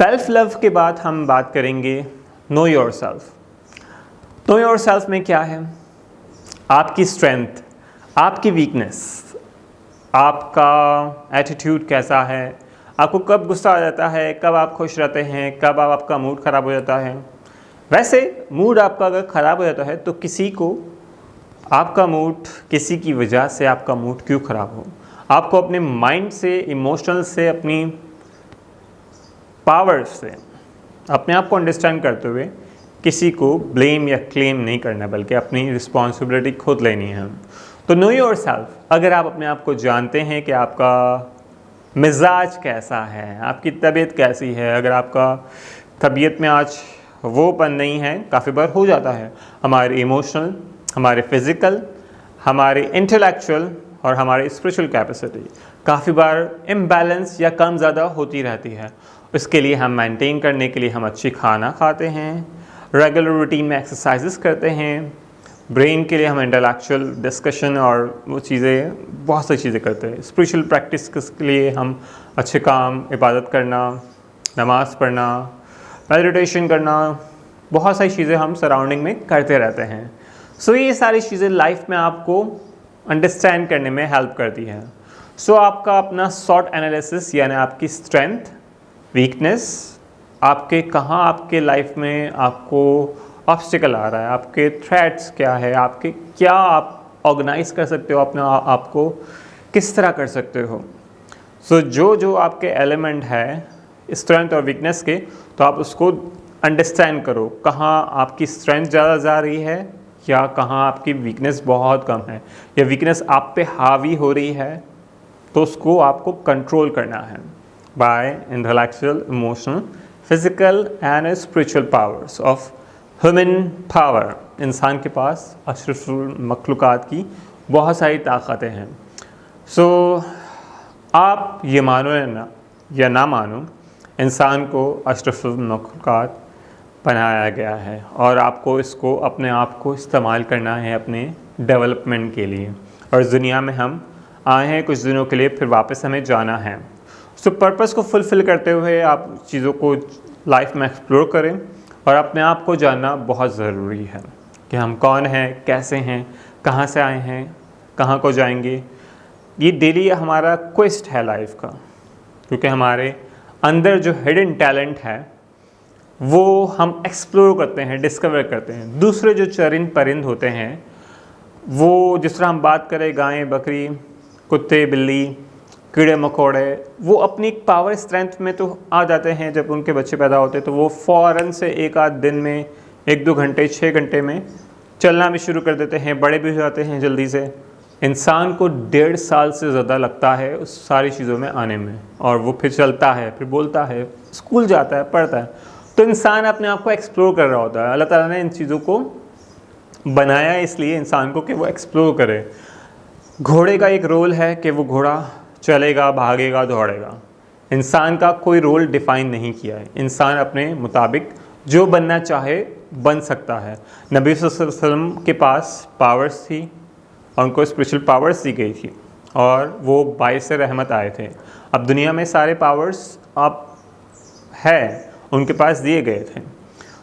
Self love के बाद हम बात करेंगे know your self. Know your self में क्या है? आपकी स्ट्रेंथ, आपकी वीकनेस, आपका एटीट्यूड कैसा है, आपको कब गुस्सा आ जाता है, कब आप खुश रहते हैं, कब आपका मूड ख़राब हो जाता है। वैसे मूड आपका अगर ख़राब हो जाता है तो किसी को आपका मूड, किसी की वजह से आपका मूड क्यों ख़राब हो, आपको अपने माइंड से, इमोशनल से, अपनी पावर से अपने आप को अंडरस्टैंड करते हुए किसी को ब्लेम या क्लेम नहीं करना, बल्कि अपनी रिस्पॉन्सिबिलिटी खुद लेनी है। तो नो योर सेल्फ, अगर आप अपने आप को जानते हैं कि आपका मिजाज कैसा है, आपकी तबीयत कैसी है, अगर आपका तबीयत में आज वोपन नहीं है, काफ़ी बार हो जाता है, हमारे इमोशनल, हमारे फिज़िकल, हमारे इंटेलेक्चुअल और हमारे स्पिरिचुअल कैपेसिटी काफ़ी बार इम्बैलेंस या कम ज़्यादा होती रहती है। इसके लिए हम मेंटेन करने के लिए हम अच्छी खाना खाते हैं, रेगुलर रूटीन में एक्सरसाइजेस करते हैं, ब्रेन के लिए हम इंटेलेक्चुअल डिस्कशन और वो चीज़ें, बहुत सारी चीज़ें करते हैं। स्पिरिचुअल प्रैक्टिस के लिए हम अच्छे काम, इबादत करना, नमाज़ पढ़ना, मेडिटेशन करना, बहुत सारी चीज़ें हम सराउंडिंग में करते रहते हैं। सो ये सारी चीज़ें लाइफ में आपको अंडरस्टैंड करने में हेल्प करती हैं। सो आपका अपना सॉट एनालिसिस, यानी आपकी स्ट्रेंथ, वीकनेस, आपके कहाँ आपके लाइफ में आपको ऑब्स्टिकल आ रहा है, आपके थ्रेट्स क्या है, आपके क्या आप ऑर्गेनाइज कर सकते हो, अपने आपको किस तरह कर सकते हो। सो जो आपके एलिमेंट है स्ट्रेंथ और वीकनेस के, तो आप उसको अंडरस्टैंड करो, कहाँ आपकी स्ट्रेंथ ज़्यादा जा रही है या कहाँ आपकी वीकनेस बहुत कम है, या वीकनेस आप पे हावी हो रही है, तो उसको आपको कंट्रोल करना है by intellectual, emotional, physical and spiritual powers of human power. इंसान के पास अशरफुल मखलूक़ात की बहुत सारी ताकतें हैं। सो आप ये मानो या ना मानो, इंसान को अशरफुल मखलूक़ात बनाया गया है और आपको इसको, अपने आप को इस्तेमाल करना है अपने डेवलपमेंट के लिए। और इस दुनिया में हम आए हैं कुछ दिनों के लिए, फिर वापस हमें जाना है। सो पर्पस को फुलफ़िल करते हुए आप चीज़ों को लाइफ में एक्सप्लोर करें और अपने आप को जानना बहुत ज़रूरी है कि हम कौन हैं, कैसे हैं, कहाँ से आए हैं, कहाँ को जाएंगे। ये डेली हमारा क्वेस्ट है लाइफ का, क्योंकि हमारे अंदर जो हिडन टैलेंट है वो हम एक्सप्लोर करते हैं, डिस्कवर करते हैं। दूसरे जो चरिंद परिंद होते हैं, वो जिस तरह हम बात करें गाय, बकरी, कुत्ते, बिल्ली, कीड़े मकोड़े, वो अपनी पावर स्ट्रेंथ में तो आ जाते हैं। जब उनके बच्चे पैदा होते हैं तो वो फ़ौरन से एक आध दिन में 1-2 घंटे, 6 घंटे में चलना भी शुरू कर देते हैं, बड़े भी हो जाते हैं जल्दी से। इंसान को 1.5 साल से ज़्यादा लगता है उस सारी चीज़ों में आने में, और वो फिर चलता है, फिर बोलता है, स्कूल जाता है, पढ़ता है। तो इंसान अपने आप को एक्सप्लोर कर रहा होता है। अल्लाह ताला ने इन चीज़ों को बनाया इसलिए इंसान को कि वो एक्सप्लोर करे। घोड़े का एक रोल है कि वो घोड़ा चलेगा, भागेगा, दौड़ेगा। इंसान का कोई रोल डिफ़ाइन नहीं किया है। इंसान अपने मुताबिक जो बनना चाहे बन सकता है। नबी सल्लल्लाहु अलैहि वसल्लम के पास पावर्स थी और उनको स्पिरिचुअल पावर्स दी गई थी और वो बाइस रहमत आए थे। अब दुनिया में सारे पावर्स आप है उनके पास दिए गए थे।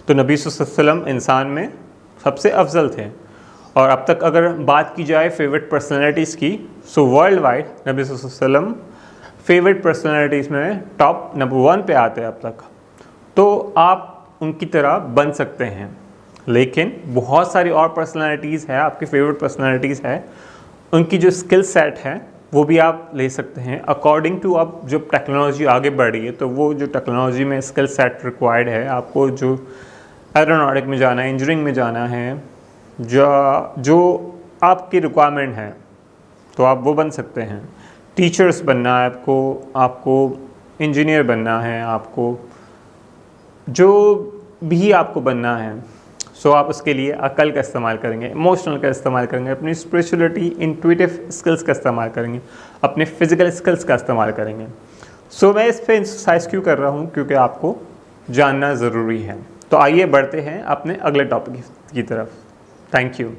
तो नबी सल्लल्लाहु अलैहि वसल्लम इंसान में सबसे अफजल थे। और अब तक अगर बात की जाए फेवरेट पर्सनैलिटीज़ की, सो वर्ल्ड वाइड नबी सल्लल्लाहु अलैहि वसल्लम फेवरेट पर्सनैलिटीज़ में टॉप नंबर 1 पे आते हैं अब तक। तो आप उनकी तरह बन सकते हैं, लेकिन बहुत सारी और पर्सनैलिटीज़ है, आपकी फेवरेट पर्सनैलिटीज़ है, उनकी जो स्किल सेट है वो भी आप ले सकते हैं अकॉर्डिंग टू। अब जो टेक्नोलॉजी आगे बढ़ रही है, तो वो जो टेक्नोलॉजी में स्किल सेट रिक्वायर्ड है, आपको जो एरोनॉटिक में जाना है, इंजीनियरिंग में जाना है, जो आपकी रिक्वायरमेंट है, तो आप वो बन सकते हैं। टीचर्स बनना है आपको इंजीनियर बनना है, आपको जो भी आपको बनना है, सो आप उसके लिए अकल का इस्तेमाल करेंगे, इमोशनल का इस्तेमाल करेंगे, अपनी स्पिरिचुअलिटी, इंट्यूटिव स्किल्स का इस्तेमाल करेंगे, अपने फिजिकल स्किल्स का इस्तेमाल करेंगे। सो मैं इस पर एक्सरसाइज क्यों कर रहा हूँ? क्योंकि आपको जानना ज़रूरी है। तो आइए बढ़ते हैं अपने अगले टॉपिक की तरफ। Thank you.